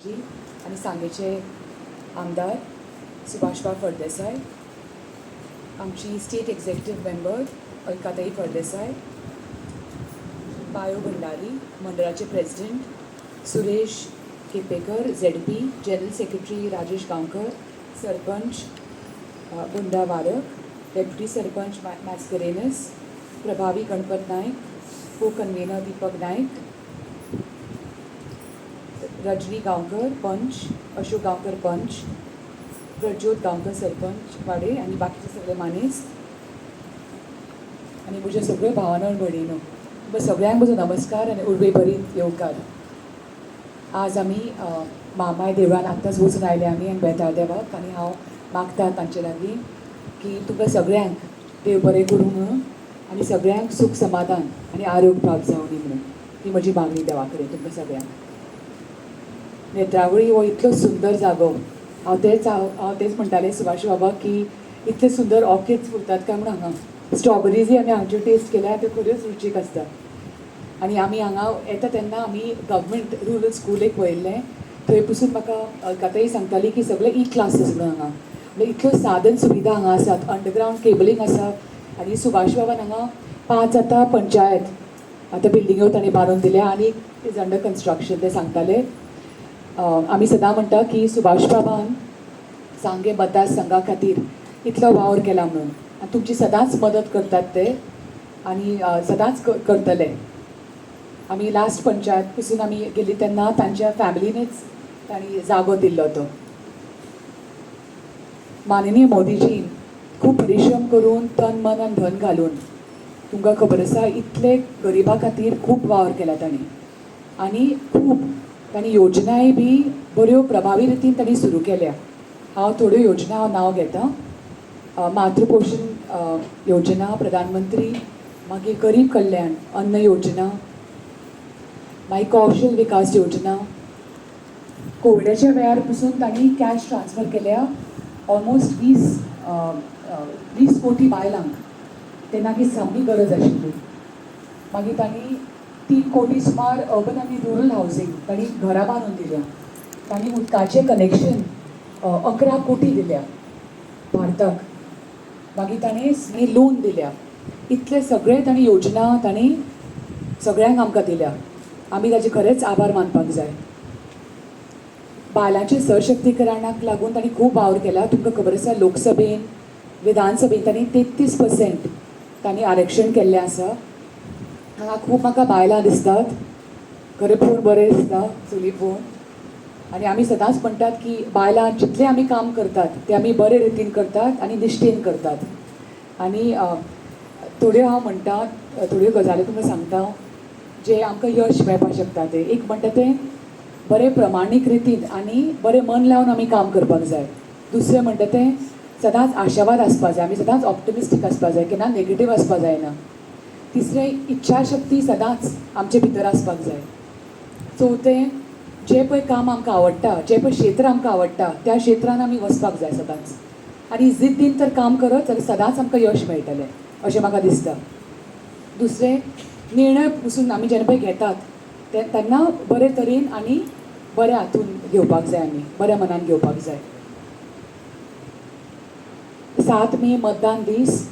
आणि सांगेचे आमदार सुभाषबाब फळदेसाय, आमची state executive member Alkatai Phaldesai, पायो भंडारी मंडळाचे president Suresh Kepekar, ZP general secretary Rajesh Gaonkar, sarpanch Bunda Warak, deputy sarpanch Mascarenhas, प्रभावी गणपत नाईक, को कन्व्हेनर दीपक नाईक, रजनी गांवकर पंच, अशोक गांवकर पंच, प्रज्योत गांवकर सरपंच वाडे आणि बाकीचे सगळे मानेस आणि म्हजे सगळे भावानो आणि भयणीनो सगळ्यांक म्हजो नमस्कार आणि उर्बे बरी येवकार. आज आमी मामाय देवळान आत्ताच वचून आयले आमी आनी बेताळ देवाक आनी हांव मागता तांचे लागीं की तुमकां सगळ्यांक देव बरें करूं म्हणून आनी सगळ्यांक सुख समाधान आनी आरोग्य प्राप्त जावं दी म्हणून ही म्हजी मागणी देवा कडेन तुमकां सगळ्यांक. नेत्रावळी हो इतलो सुंदर जागो, हांव तेच म्हणटालें सुभाष बाबाक की इतले सुंदर ऑर्किड्स फुलतात काय म्हणून हांगा स्ट्रॉबेरीजय आमी हांगच्यो टेस्ट केल्या त्यो खऱ्योच रुचीक आसता. आनी आमी हांगा येता तेन्ना आमी गव्हर्मेंट रुरल स्कूल एक पळयल्लें, थंय पसून म्हाका अलकाताई सांगताली की सगळे क्लासीस म्हणून हांगा म्हणजे इतल्यो साधन सुविधा हांगा आसात, अंडरग्रावंड केबलींग आसा. आनी सुभाष बाबान हांगा 5 आतां पंचायत आतां बिल्डिंग्यो ताणें बांदून दिल्या आनी इज अंडर कन्स्ट्रक्शन ते सांगताले. आमी सदां म्हणटा की सुभाष बाबान सांगे मतदारसंघा खातीर इतलो वावर केला म्हणून आनी तुमची सदांच मदत करतात ते आनी सदांच करतले. आमी लास्ट पंचायत पसून आमी गेली तेन्ना तांच्या फॅमिलीनीच तांणी जागो दिल्लो तो. माननीय मोदीजी खूब परिश्रम करून तन मन आनी धन घालून तुमकां खबर आसा इतले गरिबा खातीर खूब वावर केला तांणी आनी खूब तांणी योजनाय बी बऱ्यो प्रभावी रितीन तांणी सुरू केल्या. हांव थोड्यो योजना हांव नांव घेतां. मातृपोषण योजना प्रधानमंत्री, मागीर गरीब कल्याण अन्न योजना, मागीर कौशल विकास योजना. कोविडाच्या वेळार पसून तांणी कॅश ट्रान्सफर केल्या ऑलमोस्ट 20 कोटी बायलांक तेन्ना की सामकी गरज आशिल्ली. मागीर तांणी 3 कोटी सुमार अर्बन आनी रुरल हावजींग तांणी घरां बांदून दिल्या. तांणी उदकाचें कनेक्शन 11 कोटी दिल्या भारताक. मागीर तांणी लोन दिल्या. इतले सगळे तांणी योजना तांणी सगळ्यांक आमकां दिल्या. आमी ताचे खरेंच आभार मानपाक जाय. बायलांचे सशक्तीकरणाक लागून तांणी खूब वावर केला. तुमकां खबर आसा लोकसभेन विधानसभेन तांणी 33% तांणी आरक्षण केल्लें आसा. हांगा खूब म्हाका बायलां दिसतात, खरें पळोवन बरें दिसता चली पळोवन. आनी आमी सदांच म्हणटात की बायलां जितलें आमी काम करतात तें आमी बरे रितीन करतात आनी निश्ठेन करतात. आनी थोड्यो हांव म्हणटा, थोड्यो गजाली तुमकां सांगता जे आमकां यश मेळपाक शकता. ते एक म्हणटा तें बरे प्रमाणीक रितीन आनी बरें मन लावन आमी काम करपाक जाय. दुसरें म्हणटा तें सदांच आशावाद आसपाक जाय. आमी सदांच ऑप्टिमिस्टीक आसपाक जाय, केन्ना नेगेटीव आसपाक जायना. तिसरें इच्छाशक्ती सदांच आमचे भितर आसपाक जाय. चवथें जें पळय काम आमकां आवडटा, जें पळय क्षेत्र आमकां आवडटा त्या क्षेत्रान आमी वचपाक जाय सदांच. आनी जिद्दीन तर काम करत जाल्यार सदांच आमकां यश मेळटलें अशें म्हाका दिसता. दुसरें निर्णय पसून आमी जेन्ना पळय घेतात तेन्ना बरे तरेन आनी बऱ्या हातून घेवपाक जाय, आमी बऱ्या मनान घेवपाक जाय. 7 मे मतदान दीस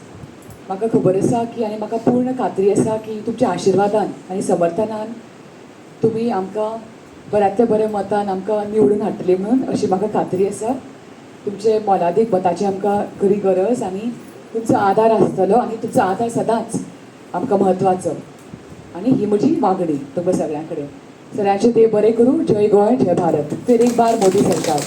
म्हाका खबर आसा की आनी म्हाका पूर्ण खात्री आसा की तुमच्या आशिर्वादान आनी समर्थनान तुमी आमकां बऱ्यांतल्या बऱ्या मतान आमकां निवडून हाडटली म्हणून अशी म्हाका खात्री आसा. तुमचे मोलादीक मताची आमकां खरी गरज आनी तुमचो आदार आसतलो आनी तुमचो आदार सदांच आमकां म्हत्वाचो. आनी ही म्हजी मागणी तुमकां सगळ्यां कडेन. सगळ्यांचे देव बरें करूं. जय गोंय, जय भारत. फिर एक बार मोदी सरकार.